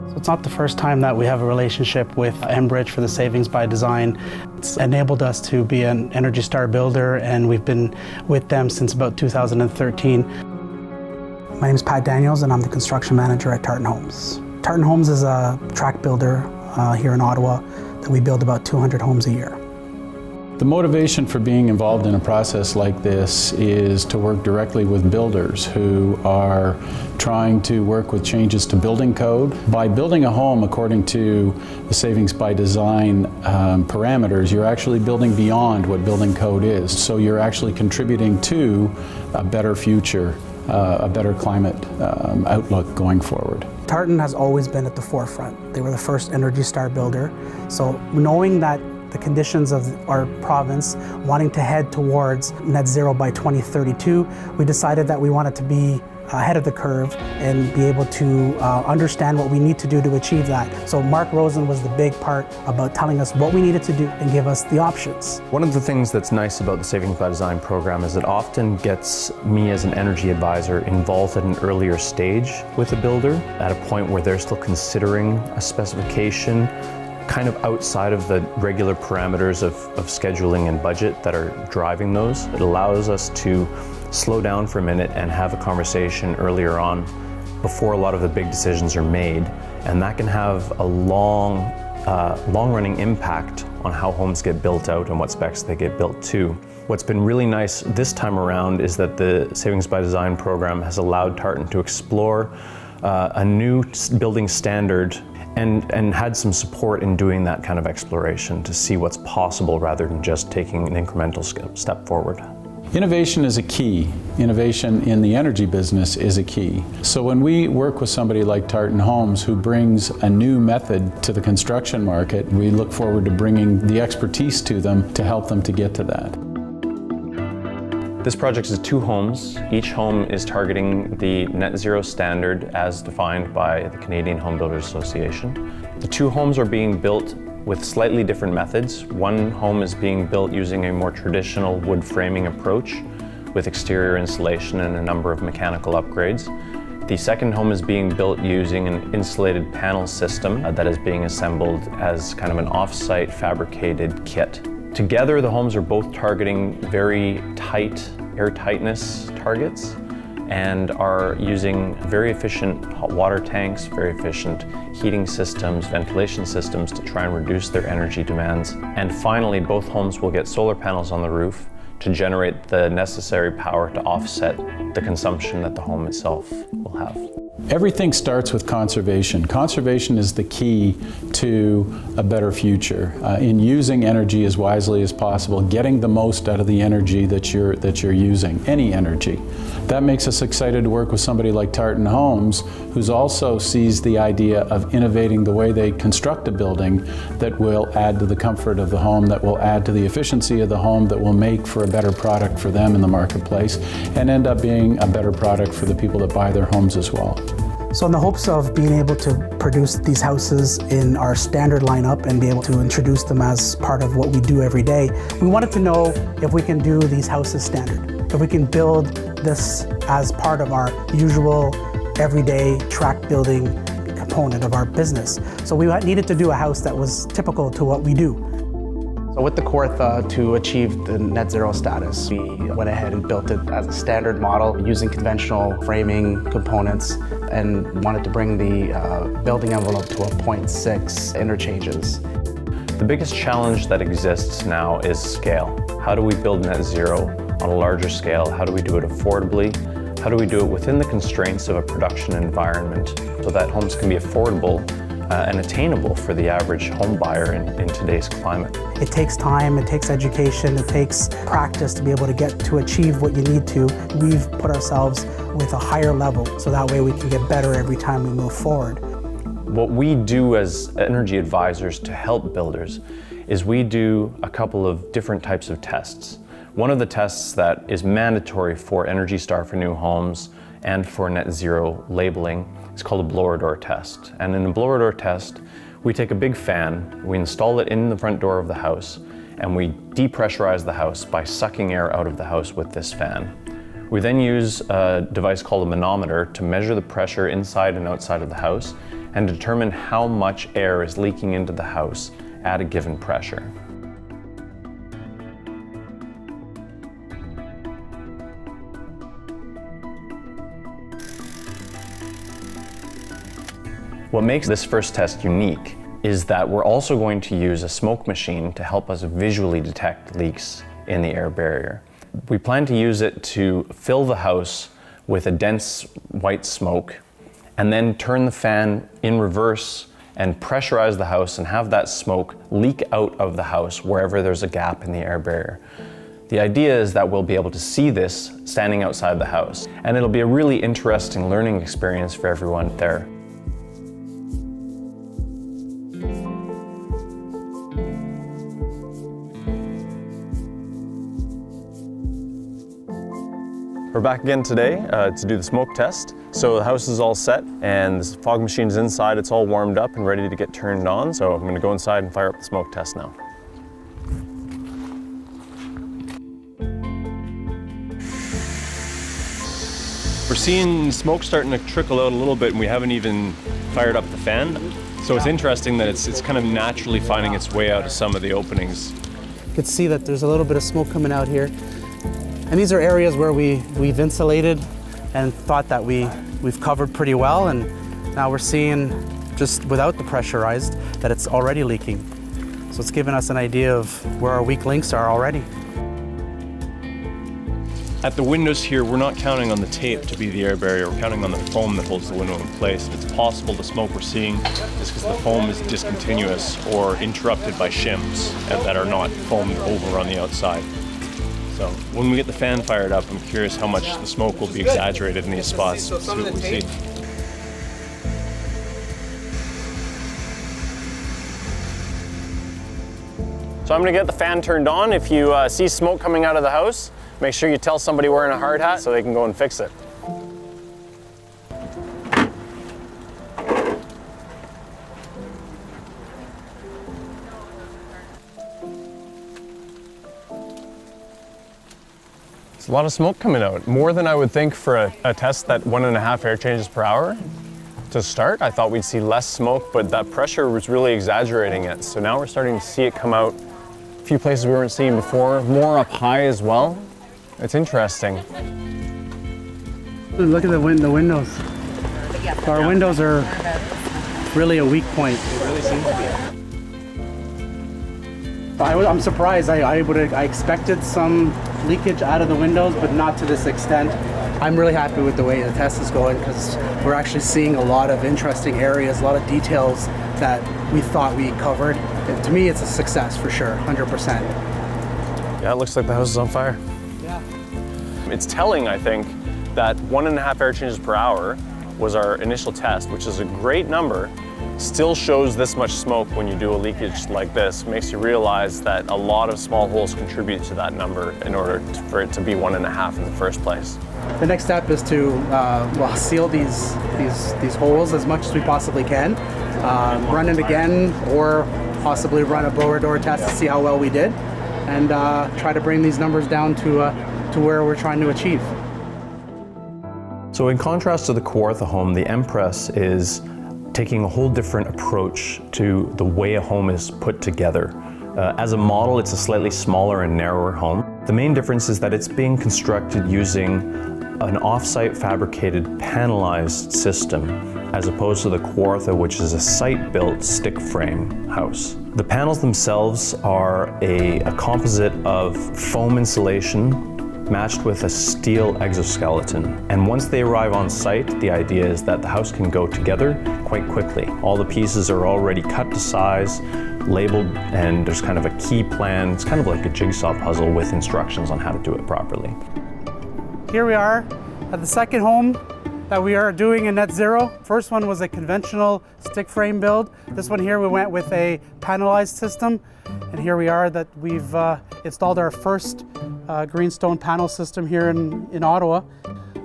So it's not the first time that we have a relationship with Enbridge for the Savings by Design. It's enabled us to be an Energy Star builder, and we've been with them since about 2013. My name is Pat Daniels, and I'm the construction manager at Tartan Homes. Tartan Homes is a tract builder here in Ottawa that we build about 200 homes a year. The motivation for being involved in a process like this is to work directly with builders who are trying to work with changes to building code. By building a home according to the Savings by Design parameters, you're actually building beyond what building code is. So you're actually contributing to a better future, a better climate outlook going forward. Tartan has always been at the forefront. They were the first Energy Star builder. So knowing that the conditions of our province, wanting to head towards net zero by 2032, we decided that we wanted to be ahead of the curve and be able to understand what we need to do to achieve that. So Mark Rosen was the big part about telling us what we needed to do and give us the options. One of the things that's nice about the Savings by Design program is it often gets me as an energy advisor involved at an earlier stage with a builder, at a point where they're still considering a specification, kind of outside of the regular parameters of scheduling and budget that are driving those. It allows us to slow down for a minute and have a conversation earlier on before a lot of the big decisions are made, and that can have a long-running impact on how homes get built out and what specs they get built to. What's been really nice this time around is that the Savings by Design program has allowed Tartan to explore a new building standard and had some support in doing that kind of exploration to see what's possible rather than just taking an incremental step forward. Innovation is a key. Innovation in the energy business is a key. So when we work with somebody like Tartan Homes who brings a new method to the construction market, we look forward to bringing the expertise to them to help them to get to that. This project is 2 homes. Each home is targeting the net zero standard as defined by the Canadian Home Builders Association. The 2 homes are being built with slightly different methods. One home is being built using a more traditional wood framing approach with exterior insulation and a number of mechanical upgrades. The second home is being built using an insulated panel system that is being assembled as kind of an off-site fabricated kit. Together, the homes are both targeting very tight air-tightness targets and are using very efficient hot water tanks, very efficient heating systems, ventilation systems to try and reduce their energy demands. And finally, both homes will get solar panels on the roof to generate the necessary power to offset the consumption that the home itself will have. Everything starts with conservation. Conservation is the key to a better future. In using energy as wisely as possible, getting the most out of the energy that you're using, any energy. That makes us excited to work with somebody like Tartan Homes, who's also sees the idea of innovating the way they construct a building that will add to the comfort of the home, that will add to the efficiency of the home, that will make for a better product for them in the marketplace, and end up being a better product for the people that buy their homes as well. So in the hopes of being able to produce these houses in our standard lineup and be able to introduce them as part of what we do every day, we wanted to know if we can do these houses standard, if we can build this as part of our usual everyday tract building component of our business. So we needed to do a house that was typical to what we do. So with the Kawartha, to achieve the net zero status, we went ahead and built it as a standard model using conventional framing components and wanted to bring the building envelope to a 0.6 interchanges. The biggest challenge that exists now is scale. How do we build net zero on a larger scale? How do we do it affordably? How do we do it within the constraints of a production environment so that homes can be affordable and attainable for the average home buyer in today's climate? It takes time, it takes education, it takes practice to be able to get to achieve what you need to. We've put ourselves with a higher level so that way we can get better every time we move forward. What we do as energy advisors to help builders is we do a couple of different types of tests. One of the tests that is mandatory for Energy Star for new homes and for net zero labeling is called a blower door test. And in a blower door test, we take a big fan, we install it in the front door of the house, and we depressurize the house by sucking air out of the house with this fan. We then use a device called a manometer to measure the pressure inside and outside of the house and determine how much air is leaking into the house at a given pressure. What makes this first test unique is that we're also going to use a smoke machine to help us visually detect leaks in the air barrier. We plan to use it to fill the house with a dense white smoke and then turn the fan in reverse and pressurize the house and have that smoke leak out of the house wherever there's a gap in the air barrier. The idea is that we'll be able to see this standing outside the house, and it'll be a really interesting learning experience for everyone there. We're back again today to do the smoke test. So the house is all set and the fog machine's inside. It's all warmed up and ready to get turned on. So I'm going to go inside and fire up the smoke test now. We're seeing smoke starting to trickle out a little bit and we haven't even fired up the fan. So it's interesting that it's kind of naturally finding its way out of some of the openings. You can see that there's a little bit of smoke coming out here. And these are areas where we've insulated and thought that we've covered pretty well, and now we're seeing, just without the pressurized, that it's already leaking. So it's given us an idea of where our weak links are already. At the windows here, we're not counting on the tape to be the air barrier, we're counting on the foam that holds the window in place. And it's possible the smoke we're seeing is because the foam is discontinuous or interrupted by shims that are not foamed over on the outside. So when we get the fan fired up, I'm curious how much the smoke will be exaggerated in these spots. See what we see. So I'm going to get the fan turned on. If you see smoke coming out of the house, make sure you tell somebody wearing a hard hat so they can go and fix it. A lot of smoke coming out, more than I would think for a test that 1.5 air changes per hour. To start, I thought we'd see less smoke, but that pressure was really exaggerating it. So now we're starting to see it come out a few places we weren't seeing before, more up high as well. It's interesting. Look at the windows. Our windows are really a weak point. It really seems to be. I'm surprised. I expected some leakage out of the windows, but not to this extent. I'm really happy with the way the test is going because we're actually seeing a lot of interesting areas, a lot of details that we thought we covered. And to me, it's a success for sure, 100%. Yeah, it looks like the house is on fire. Yeah. It's telling, I think, that 1.5 air changes per hour was our initial test, which is a great number. Still shows this much smoke when you do a leakage like this. Makes you realize that a lot of small holes contribute to that number in order for it to be 1.5 in the first place. The next step is to seal these holes as much as we possibly can, run it again, or possibly run a blower door test to see how well we did, and try to bring these numbers down to where we're trying to achieve. So in contrast to the Kawartha home, the Empress is taking a whole different approach to the way a home is put together. As a model, it's a slightly smaller and narrower home. The main difference is that it's being constructed using an off-site fabricated panelized system, as opposed to the Kawartha, which is a site-built stick frame house. The panels themselves are a composite of foam insulation matched with a steel exoskeleton. And once they arrive on site, the idea is that the house can go together quite quickly. All the pieces are already cut to size, labeled, and there's kind of a key plan. It's kind of like a jigsaw puzzle with instructions on how to do it properly. Here we are at the second home that we are doing in net zero. First one was a conventional stick frame build. This one here we went with a panelized system. And here we are that we've installed our first greenstone panel system here in Ottawa.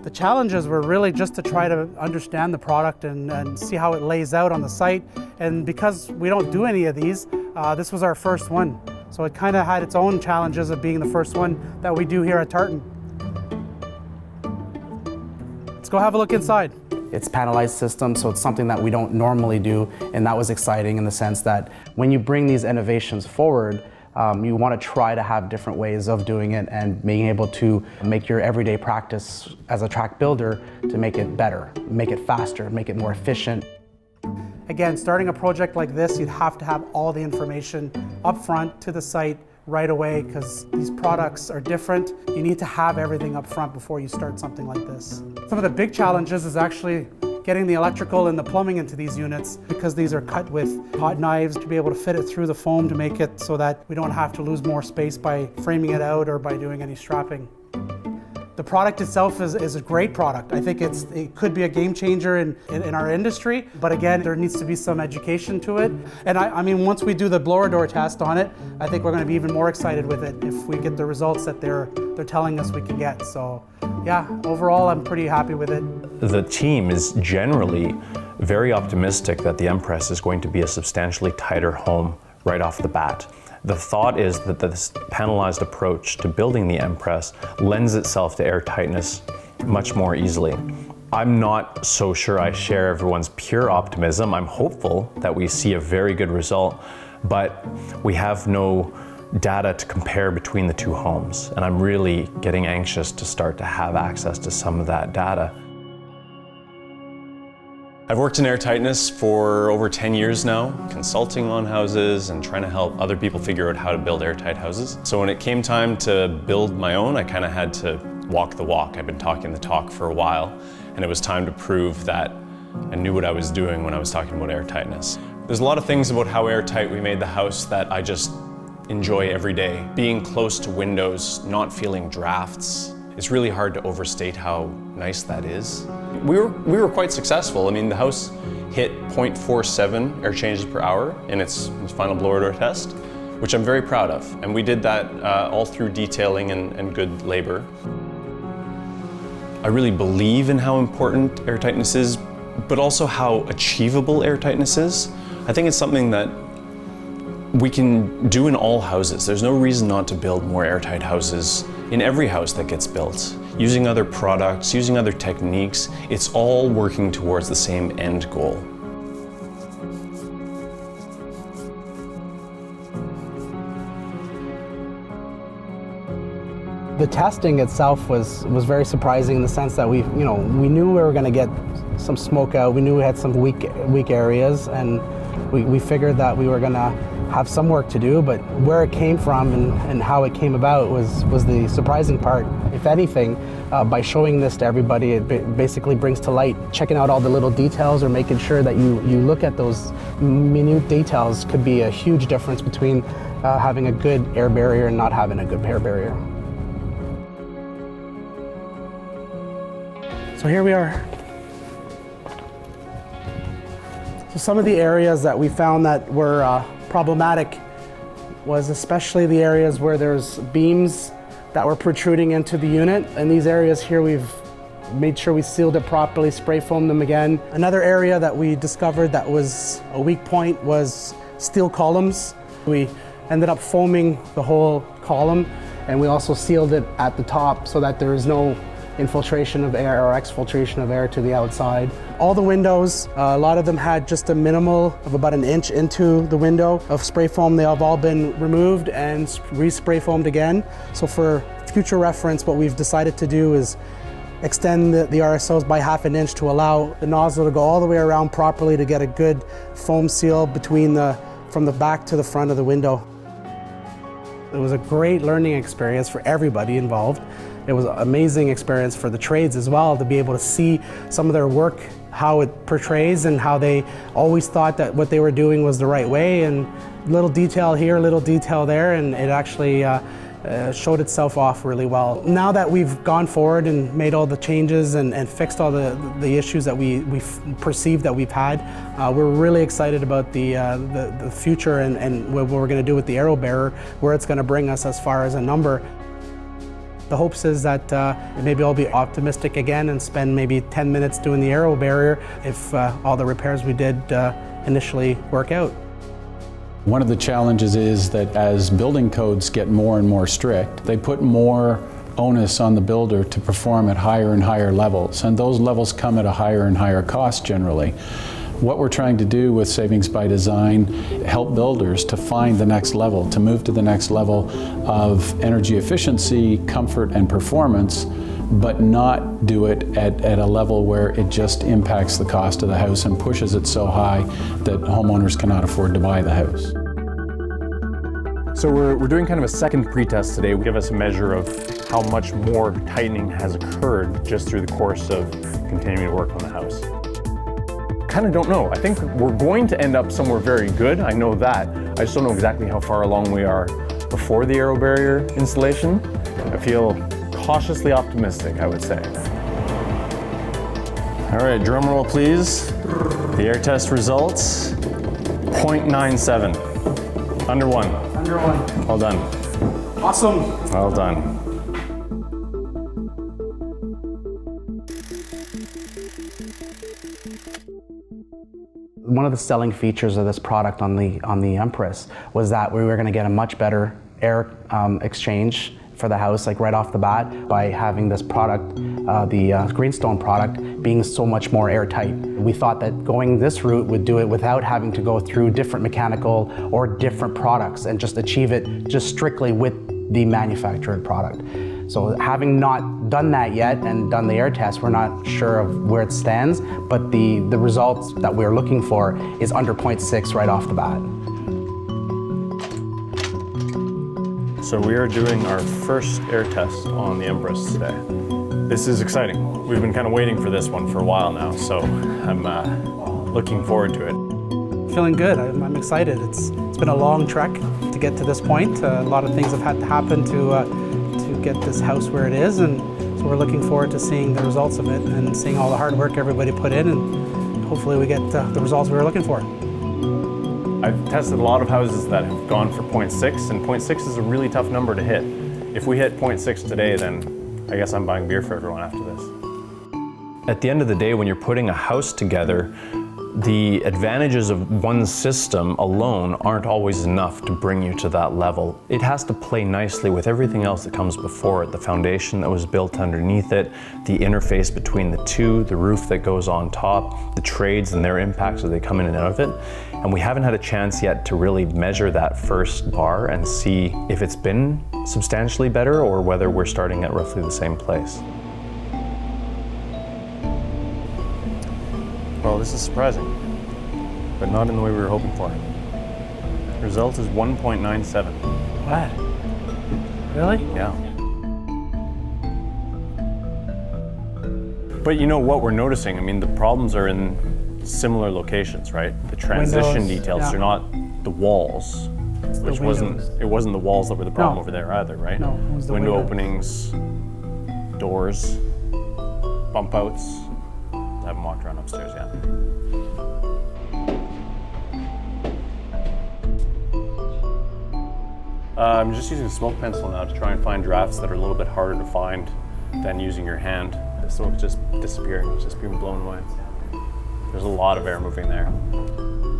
The challenges were really just to try to understand the product and see how it lays out on the site. And because we don't do any of these, this was our first one. So it kind of had its own challenges of being the first one that we do here at Tartan. Let's go have a look inside. It's panelized system, so it's something that we don't normally do, and that was exciting in the sense that when you bring these innovations forward, you want to try to have different ways of doing it and being able to make your everyday practice as a track builder to make it better, make it faster, make it more efficient. Again, starting a project like this, you'd have to have all the information up front to the site right away because these products are different. You need to have everything up front before you start something like this. Some of the big challenges is actually getting the electrical and the plumbing into these units because these are cut with hot knives to be able to fit it through the foam to make it so that we don't have to lose more space by framing it out or by doing any strapping. The product itself is a great product. I think it could be a game changer in our industry, but again, there needs to be some education to it. And I mean, once we do the blower door test on it, I think we're going to be even more excited with it if we get the results that they're telling us we can get. So yeah, overall, I'm pretty happy with it. The team is generally very optimistic that the Empress is going to be a substantially tighter home right off the bat. The thought is that this panelized approach to building the Empress lends itself to air tightness much more easily. I'm not so sure I share everyone's pure optimism. I'm hopeful that we see a very good result, but we have no data to compare between the two homes, and I'm really getting anxious to start to have access to some of that data. I've worked in Air-Tightness for over 10 years now, consulting on houses and trying to help other people figure out how to build airtight houses. So when it came time to build my own, I kind of had to walk the walk. I've been talking the talk for a while, and it was time to prove that I knew what I was doing when I was talking about Air-Tightness. There's a lot of things about how airtight we made the house that I just enjoy every day. Being close to windows, not feeling drafts. It's really hard to overstate how nice that is. We were quite successful. I mean, the house hit 0.47 air changes per hour in its final blower door test, which I'm very proud of. And we did that all through detailing and good labor. I really believe in how important airtightness is, but also how achievable airtightness is. I think it's something that we can do in all houses. There's no reason not to build more airtight houses in every house that gets built. Using other products, using other techniques, it's all working towards the same end goal. The testing itself was very surprising in the sense that we knew we were going to get some smoke out. We knew we had some weak areas, and we figured that we were going to have some work to do, but where it came from and how it came about was the surprising part. If anything, by showing this to everybody, it basically brings to light checking out all the little details or making sure that you look at those minute details could be a huge difference between having a good air barrier and not having a good air barrier. So here we are. So some of the areas that we found that were problematic was especially the areas where there's beams that were protruding into the unit. And these areas here, we've made sure we sealed it properly, spray foamed them again. Another area that we discovered that was a weak point was steel columns. We ended up foaming the whole column, and we also sealed it at the top so that there is no infiltration of air or exfiltration of air to the outside. All the windows, a lot of them had just a minimal of about an inch into the window of spray foam. They have all been removed and re-spray foamed again. So for future reference, what we've decided to do is extend the RSOs by ½ inch to allow the nozzle to go all the way around properly to get a good foam seal between from the back to the front of the window. It was a great learning experience for everybody involved. It was an amazing experience for the trades as well to be able to see some of their work, how it portrays and how they always thought that what they were doing was the right way, and little detail here, little detail there, and it actually showed itself off really well. Now that we've gone forward and made all the changes and fixed all the issues that we perceived that we've had, we're really excited about the future and what we're going to do with the aero bearer, where it's going to bring us as far as a number. The hopes is that maybe I'll be optimistic again and spend maybe 10 minutes doing the aero barrier if all the repairs we did initially work out. One of the challenges is that as building codes get more and more strict, they put more onus on the builder to perform at higher and higher levels, and those levels come at a higher and higher cost generally. What we're trying to do with Savings by Design, help builders to find the next level, to move to the next level of energy efficiency, comfort, and performance, but not do it at a level where it just impacts the cost of the house and pushes it so high that homeowners cannot afford to buy the house. So we're doing kind of a second pretest today. We give us a measure of how much more tightening has occurred just through the course of continuing to work on the house. Kind of don't know. I think we're going to end up somewhere very good. I know that. I just don't know exactly how far along we are before the aero barrier installation. I feel cautiously optimistic, I would say. All right, drum roll please. The air test results, 0.97. Under one. Under one. Well done. Awesome. Well done. One of the selling features of this product on the Empress was that we were going to get a much better air exchange for the house, like right off the bat, by having this product, the Greenstone product, being so much more airtight. We thought that going this route would do it without having to go through different mechanical or different products and just achieve it just strictly with the manufactured product. So having not done that yet and done the air test, we're not sure of where it stands, but the results that we're looking for is under 0.6 right off the bat. So we are doing our first air test on the Empress today. This is exciting. We've been kind of waiting for this one for a while now, so I'm looking forward to it. Feeling good. I'm excited. It's been a long trek to get to this point. A lot of things have had to happen to get this house where it is, and so we're looking forward to seeing the results of it and seeing all the hard work everybody put in, and hopefully we get the results we were looking for. I've tested a lot of houses that have gone for 0.6, and 0.6 is a really tough number to hit. If we hit 0.6 today, then I guess I'm buying beer for everyone after this. At the end of the day, when you're putting a house together, the advantages of one system alone aren't always enough to bring you to that level. It has to play nicely with everything else that comes before it, the foundation that was built underneath it, the interface between the two, the roof that goes on top, the trades and their impacts as they come in and out of it. And we haven't had a chance yet to really measure that first bar and see if it's been substantially better or whether we're starting at roughly the same place. Well, this is surprising, but not in the way we were hoping for. The result is 1.97. What? Really? Yeah. But you know what we're noticing? I mean, the problems are in similar locations, right? The transition Windows, details yeah. are not the walls, which it wasn't the walls that were the problem over there either, right? No, it was the window windows. openings, doors, bump outs. I haven't walked around upstairs yet. I'm just using a smoke pencil now to try and find drafts that are a little bit harder to find than using your hand. The smoke's just disappearing, it's just being blown away. There's a lot of air moving there.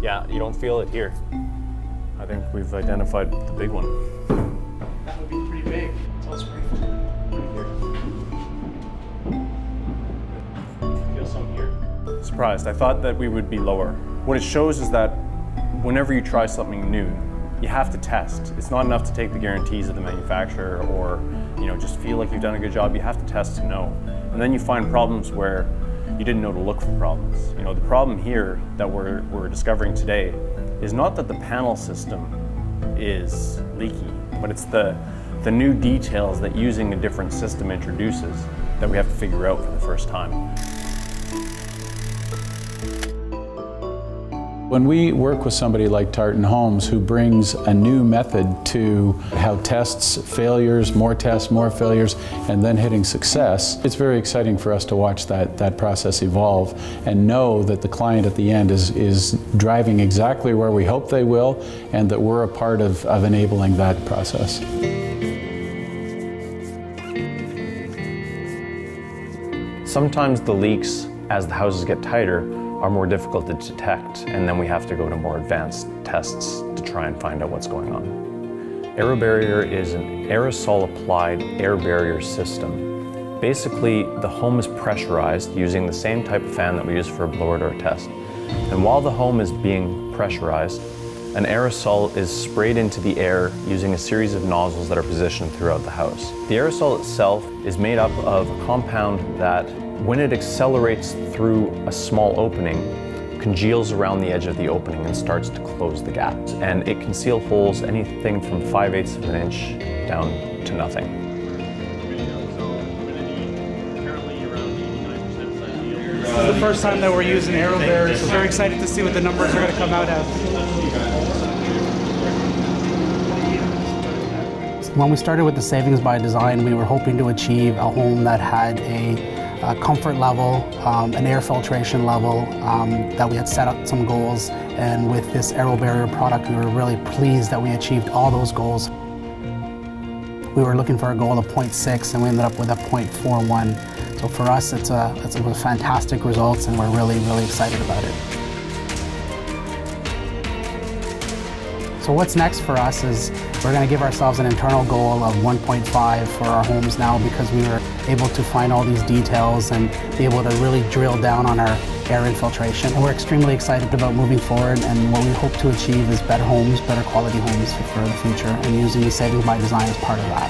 Yeah, you don't feel it here. I think we've identified the big one. That would be pretty big. So it's pretty Feel some here. Surprised. I thought that we would be lower. What it shows is that whenever you try something new, you have to test. It's not enough to take the guarantees of the manufacturer or just feel like you've done a good job. You have to test to know. And then you find problems where you didn't know to look for problems. The problem here that we're discovering today is not that the panel system is leaky, but it's the new details that using a different system introduces that we have to figure out for the first time. When we work with somebody like Tartan Homes who brings a new method to how tests failures, more tests, more failures, and then hitting success, it's very exciting for us to watch that process evolve and know that the client at the end is driving exactly where we hope they will and that we're a part of enabling that process. Sometimes the leaks, as the houses get tighter, are more difficult to detect, and then we have to go to more advanced tests to try and find out what's going on. AeroBarrier is an aerosol-applied air barrier system. Basically, the home is pressurized using the same type of fan that we use for a blower door test. And while the home is being pressurized, an aerosol is sprayed into the air using a series of nozzles that are positioned throughout the house. The aerosol itself is made up of a compound that, when it accelerates through a small opening, congeals around the edge of the opening and starts to close the gaps. And it can seal holes anything from 5/8 of an inch down to nothing. This is the first time that we're using AeroBarrier, so very excited to see what the numbers are going to come out as. When we started with the savings by design, we were hoping to achieve a home that had a comfort level, an air filtration level, that we had set up some goals, and with this AeroBarrier product we were really pleased that we achieved all those goals. We were looking for a goal of 0.6 and we ended up with a 0.41. So for us it's a fantastic results and we're really excited about it. So what's next for us is we're going to give ourselves an internal goal of 1.5 for our homes now, because we were able to find all these details and be able to really drill down on our air infiltration. And we're extremely excited about moving forward, and what we hope to achieve is better homes, better quality homes for the future, and using savings by design as part of that.